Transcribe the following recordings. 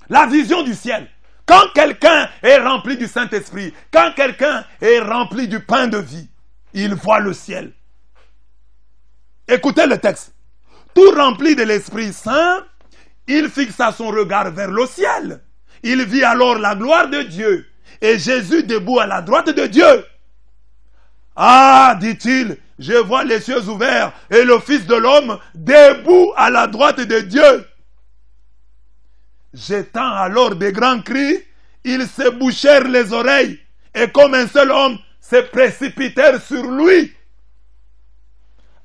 La vision du ciel. Quand quelqu'un est rempli du Saint-Esprit, quand quelqu'un est rempli du pain de vie, il voit le ciel. Écoutez le texte. Tout rempli de l'Esprit Saint, il fixa son regard vers le ciel. Il vit alors la gloire de Dieu et Jésus debout à la droite de Dieu. Ah, dit-il, je vois les cieux ouverts et le Fils de l'homme debout à la droite de Dieu. Jetant alors des grands cris, ils se bouchèrent les oreilles et comme un seul homme se précipitèrent sur lui.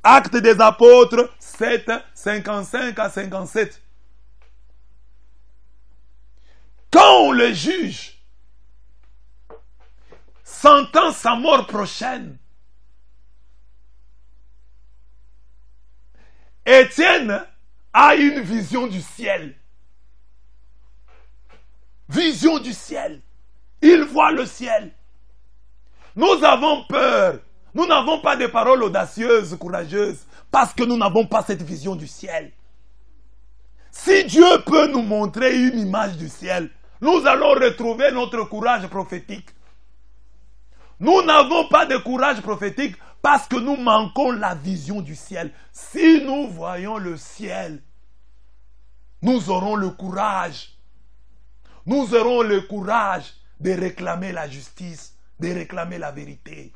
Actes des apôtres 7, 55 à 57. Quand on le juge, sentant sa mort prochaine, Étienne a une vision du ciel. Vision du ciel. Il voit le ciel. Nous avons peur. Nous n'avons pas de paroles audacieuses, courageuses, parce que nous n'avons pas cette vision du ciel. Si Dieu peut nous montrer une image du ciel, nous allons retrouver notre courage prophétique. Nous n'avons pas de courage prophétique parce que nous manquons la vision du ciel. Si nous voyons le ciel, nous aurons le courage. Nous aurons le courage de réclamer la justice, de réclamer la vérité.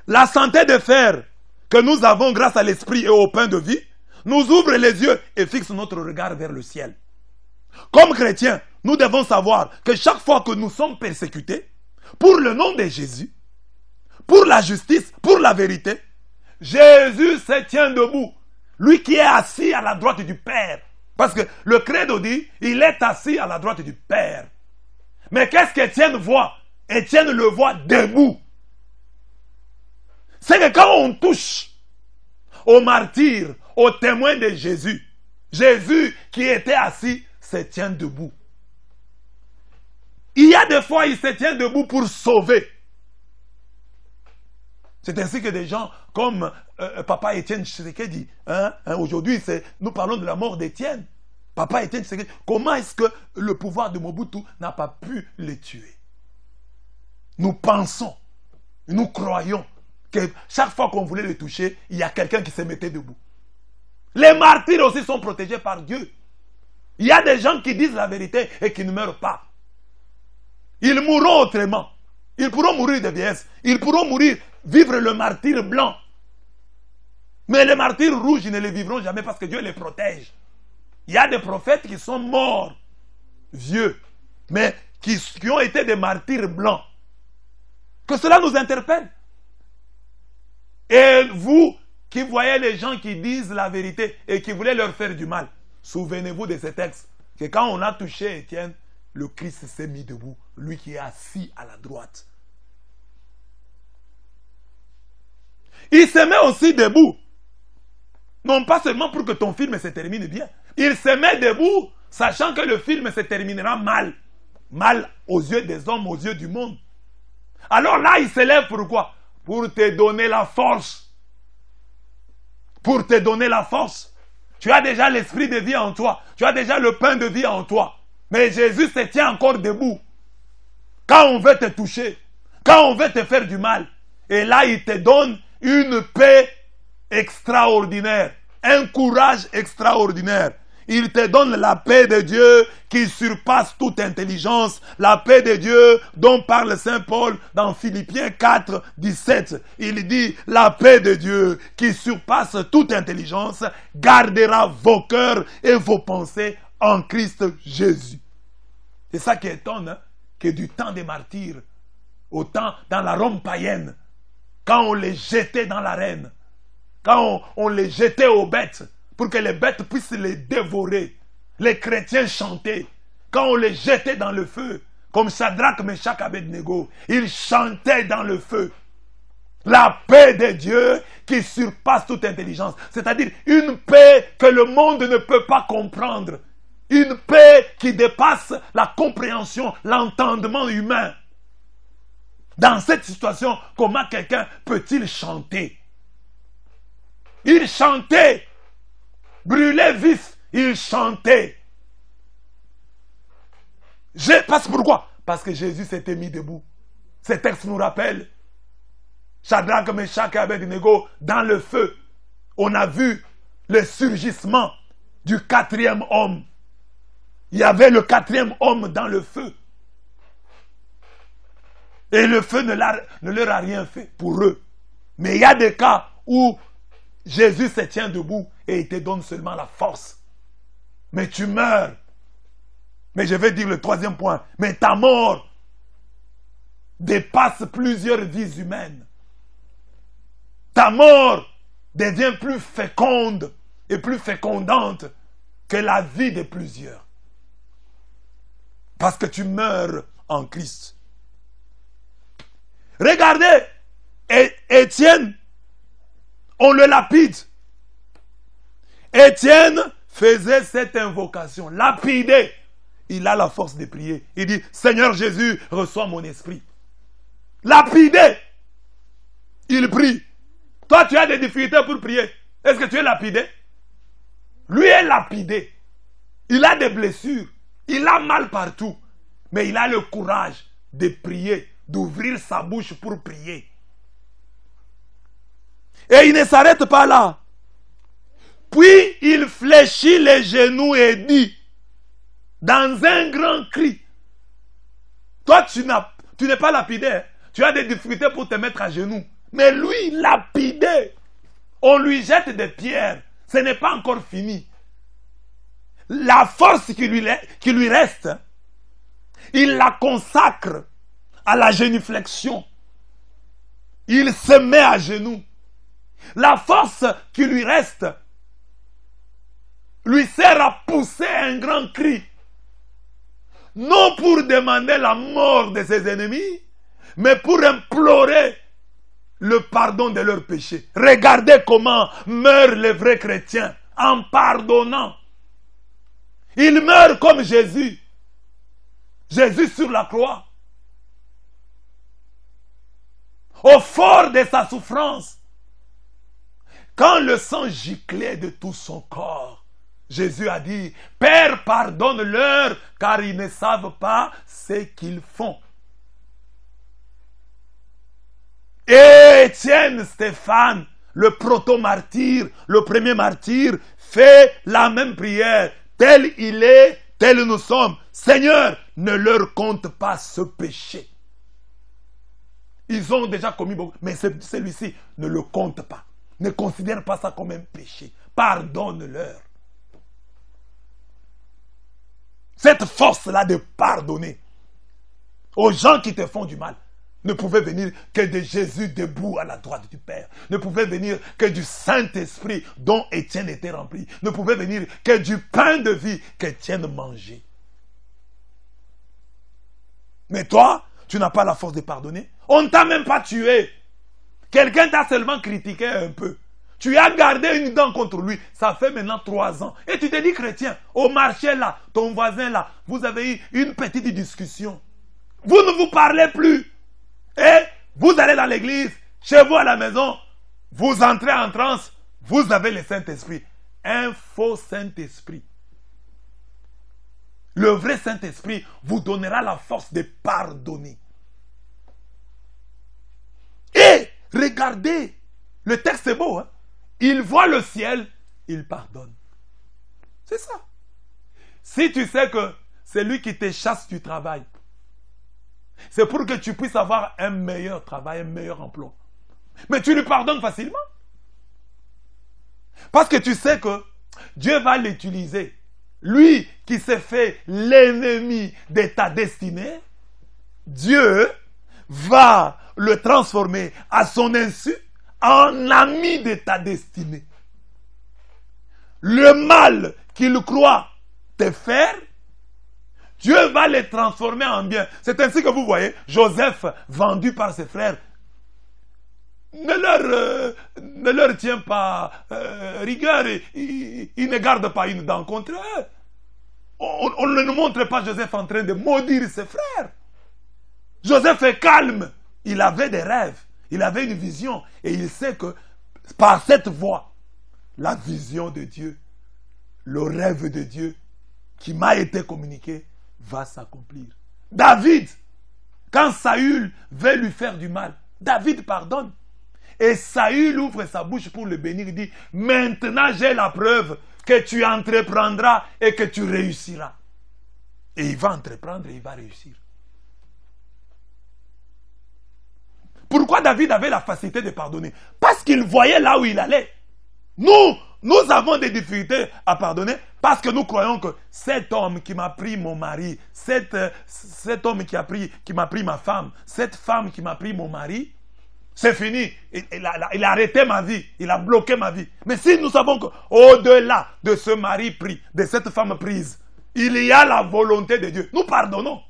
La santé de fer que nous avons grâce à l'esprit et au pain de vie nous ouvre les yeux et fixe notre regard vers le ciel. Comme chrétiens, nous devons savoir que chaque fois que nous sommes persécutés, pour le nom de Jésus, pour la justice, pour la vérité, Jésus se tient debout. Lui qui est assis à la droite du Père. Parce que le credo dit, il est assis à la droite du Père. Mais qu'est-ce qu'Étienne voit? Étienne le voit debout. C'est que quand on touche aux martyrs, aux témoins de Jésus, Jésus qui était assis se tient debout. Il y a des fois, il se tient debout pour sauver. C'est ainsi que des gens comme Papa Étienne Tshisekedi, aujourd'hui nous parlons de la mort d'Étienne. Papa Étienne Tshisekedi, comment est-ce que le pouvoir de Mobutu n'a pas pu les tuer? Nous pensons, nous croyons que chaque fois qu'on voulait le toucher, il y a quelqu'un qui se mettait debout. Les martyrs aussi sont protégés par Dieu. Il y a des gens qui disent la vérité et qui ne meurent pas. Ils mourront autrement. Ils pourront mourir de vieillesse. Ils pourront mourir, vivre le martyre blanc. Mais les martyrs rouges, ils ne les vivront jamais parce que Dieu les protège. Il y a des prophètes qui sont morts, vieux, mais qui ont été des martyrs blancs. Que cela nous interpelle. Et vous qui voyez les gens qui disent la vérité et qui voulaient leur faire du mal, souvenez-vous de ce texte, que quand on a touché Étienne, le Christ s'est mis debout, lui qui est assis à la droite. Il se met aussi debout, non pas seulement pour que ton film se termine bien, il se met debout, sachant que le film se terminera mal. Mal aux yeux des hommes, aux yeux du monde. Alors là, il se lève pourquoi? Pour te donner la force. Pour te donner la force. Tu as déjà l'esprit de vie en toi. Tu as déjà le pain de vie en toi. Mais Jésus se tient encore debout. Quand on veut te toucher, quand on veut te faire du mal, et là, il te donne une paix extraordinaire, un courage extraordinaire. Il te donne la paix de Dieu qui surpasse toute intelligence. La paix de Dieu dont parle Saint Paul dans Philippiens 4, 17. Il dit, la paix de Dieu qui surpasse toute intelligence gardera vos cœurs et vos pensées en Christ Jésus. C'est ça qui étonne, hein, que du temps des martyrs, au temps dans la Rome païenne, quand on les jetait dans l'arène, quand on les jetait aux bêtes, pour que les bêtes puissent les dévorer. Les chrétiens chantaient. Quand on les jetait dans le feu, comme Shadrach, Meshach, Abednego, ils chantaient dans le feu. La paix de Dieu qui surpasse toute intelligence. C'est-à-dire une paix que le monde ne peut pas comprendre. Une paix qui dépasse la compréhension, l'entendement humain. Dans cette situation, comment quelqu'un peut-il chanter? Il chantait. Brûlé vif, il chantait. Pourquoi? Parce que Jésus s'était mis debout. Ce texte nous rappelle Shadrach, Meshach et Abednego dans le feu. On a vu le surgissement du quatrième homme. Il y avait le quatrième homme dans le feu. Et le feu ne leur a rien fait pour eux. Mais il y a des cas où Jésus se tient debout et il te donne seulement la force. Mais tu meurs. Mais je vais dire le troisième point. Mais ta mort dépasse plusieurs vies humaines. Ta mort devient plus féconde et plus fécondante que la vie de plusieurs. Parce que tu meurs en Christ. Regardez, Étienne, on le lapide. Étienne faisait cette invocation, lapidé. Il a la force de prier. Il dit, Seigneur Jésus, reçois mon esprit. Lapidé. Il prie. Toi, tu as des difficultés pour prier. Est-ce que tu es lapidé? Lui est lapidé. Il a des blessures. Il a mal partout. Mais il a le courage de prier, d'ouvrir sa bouche pour prier. Et il ne s'arrête pas là. Puis il fléchit les genoux et dit, dans un grand cri, toi tu n'es pas lapidé, hein? Tu as des difficultés pour te mettre à genoux. Mais lui, lapidé, on lui jette des pierres. Ce n'est pas encore fini. La force qui lui reste, il la consacre à la génuflexion. Il se met à genoux. La force qui lui reste lui sert à pousser un grand cri. Non pour demander la mort de ses ennemis, mais pour implorer le pardon de leurs péchés. Regardez comment meurent les vrais chrétiens, en pardonnant. Ils meurent comme Jésus. Jésus sur la croix. Au fort de sa souffrance, quand le sang giclait de tout son corps, Jésus a dit, Père, pardonne-leur, car ils ne savent pas ce qu'ils font. Et Étienne Stéphane, le proto-martyr, le premier martyr, fait la même prière. Tel il est, tel nous sommes. Seigneur, ne leur compte pas ce péché. Ils ont déjà commis beaucoup, mais celui-ci ne le compte pas. Ne considère pas ça comme un péché. Pardonne-leur. Cette force-là de pardonner aux gens qui te font du mal ne pouvait venir que de Jésus debout à la droite du Père. Ne pouvait venir que du Saint-Esprit dont Étienne était rempli. Ne pouvait venir que du pain de vie qu'Étienne mangeait. Mais toi, tu n'as pas la force de pardonner. On ne t'a même pas tué. Quelqu'un t'a seulement critiqué un peu. Tu as gardé une dent contre lui. Ça fait maintenant 3 ans. Et tu te dis chrétien. Au marché là, ton voisin là, vous avez eu une petite discussion. Vous ne vous parlez plus. Et vous allez dans l'église, chez vous à la maison, vous entrez en transe, vous avez le Saint-Esprit. Un faux Saint-Esprit. Le vrai Saint-Esprit vous donnera la force de pardonner. Et regardez, le texte est beau, hein? Il voit le ciel, il pardonne. C'est ça. Si tu sais que c'est lui qui te chasse du travail, c'est pour que tu puisses avoir un meilleur travail, un meilleur emploi. Mais tu lui pardonnes facilement. Parce que tu sais que Dieu va l'utiliser. Lui qui s'est fait l'ennemi de ta destinée, Dieu va le transformer à son insu en ami de ta destinée. Le mal qu'il croit te faire, Dieu va les transformer en bien. C'est ainsi que vous voyez Joseph vendu par ses frères. Ne leur tient pas rigueur. Il ne garde pas une dent contre eux. On ne nous montre pas Joseph en train de maudire ses frères. Joseph est calme. Il avait des rêves. Il avait une vision. Et il sait que par cette voie, la vision de Dieu, le rêve de Dieu qui m'a été communiqué va s'accomplir. David, quand Saül veut lui faire du mal, David pardonne. Et Saül ouvre sa bouche pour le bénir. Il dit, maintenant j'ai la preuve que tu entreprendras et que tu réussiras. Et il va entreprendre et il va réussir. Pourquoi David avait la facilité de pardonner? Parce qu'il voyait là où il allait. Nous avons des difficultés à pardonner parce que nous croyons que cet homme qui m'a pris mon mari, cet homme qui m'a pris ma femme, cette femme qui m'a pris mon mari, c'est fini. Il a arrêté ma vie, il a bloqué ma vie. Mais si nous savons qu'au-delà de ce mari pris, de cette femme prise, il y a la volonté de Dieu, nous pardonnons.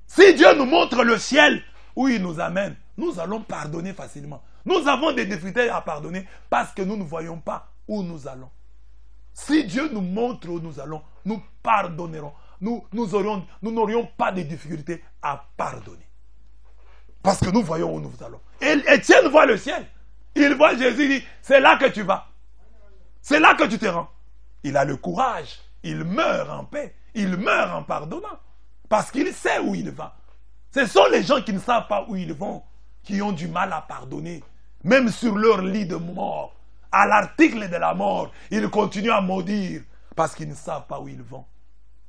Si Dieu nous montre le ciel où il nous amène, nous allons pardonner facilement. Nous avons des difficultés à pardonner parce que nous ne voyons pas où nous allons. Si Dieu nous montre où nous allons, nous pardonnerons. Nous n'aurions pas de difficultés à pardonner. Parce que nous voyons où nous allons. Et Étienne voit le ciel. Il voit Jésus, il dit, c'est là que tu vas. C'est là que tu te rends. Il a le courage. Il meurt en paix. Il meurt en pardonnant. Parce qu'il sait où il va. Ce sont les gens qui ne savent pas où ils vont, qui ont du mal à pardonner. Même sur leur lit de mort, à l'article de la mort, ils continuent à maudire parce qu'ils ne savent pas où ils vont.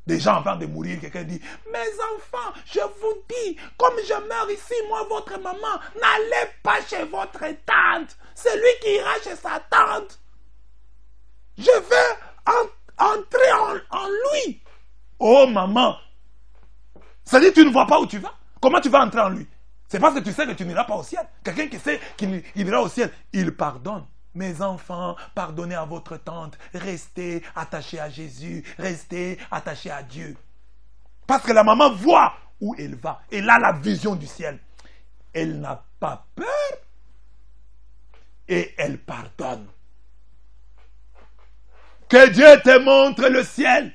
Des gens avant de mourir, quelqu'un dit, mes enfants, je vous dis, comme je meurs ici, moi, votre maman, n'allez pas chez votre tante. C'est lui qui ira chez sa tante. Je veux entrer en lui. Oh maman, ça dit tu ne vois pas où tu vas. Comment tu vas entrer en lui? C'est parce que tu sais que tu n'iras pas au ciel. Quelqu'un qui sait qu'il ira au ciel, il pardonne. Mes enfants, pardonnez à votre tante. Restez attachés à Jésus. Restez attachés à Dieu. Parce que la maman voit où elle va. Elle a la vision du ciel. Elle n'a pas peur. Et elle pardonne. Que Dieu te montre le ciel.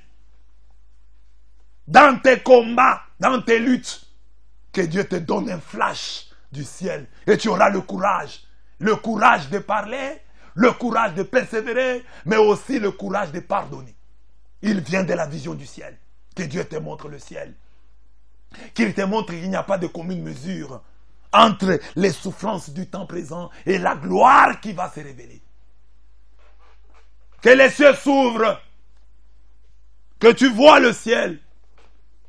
Dans tes combats, dans tes luttes. Que Dieu te donne un flash du ciel. Et tu auras le courage. Le courage de parler, le courage de persévérer, mais aussi le courage de pardonner. Il vient de la vision du ciel. Que Dieu te montre le ciel. Qu'il te montre qu'il n'y a pas de commune mesure entre les souffrances du temps présent et la gloire qui va se révéler. Que les cieux s'ouvrent. Que tu vois le ciel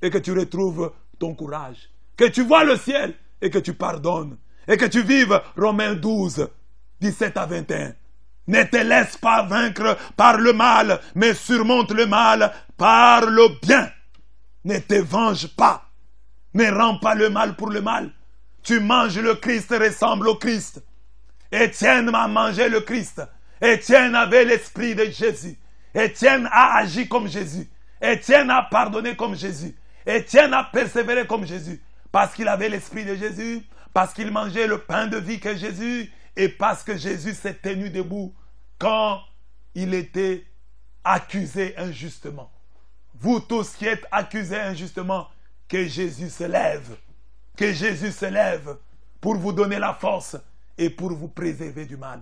et que tu retrouves ton courage. Que tu vois le ciel et que tu pardonnes. Et que tu vives Romains 12, 17 à 21. Ne te laisse pas vaincre par le mal, mais surmonte le mal par le bien. Ne te venge pas. Ne rends pas le mal pour le mal. Tu manges le Christ, ressemble au Christ. Étienne a mangé le Christ. Étienne avait l'esprit de Jésus. Étienne a agi comme Jésus. Étienne a pardonné comme Jésus. Étienne a persévéré comme Jésus. Parce qu'il avait l'esprit de Jésus, parce qu'il mangeait le pain de vie que Jésus, et parce que Jésus s'est tenu debout quand il était accusé injustement. Vous tous qui êtes accusés injustement, que Jésus se lève. Que Jésus se lève pour vous donner la force et pour vous préserver du mal.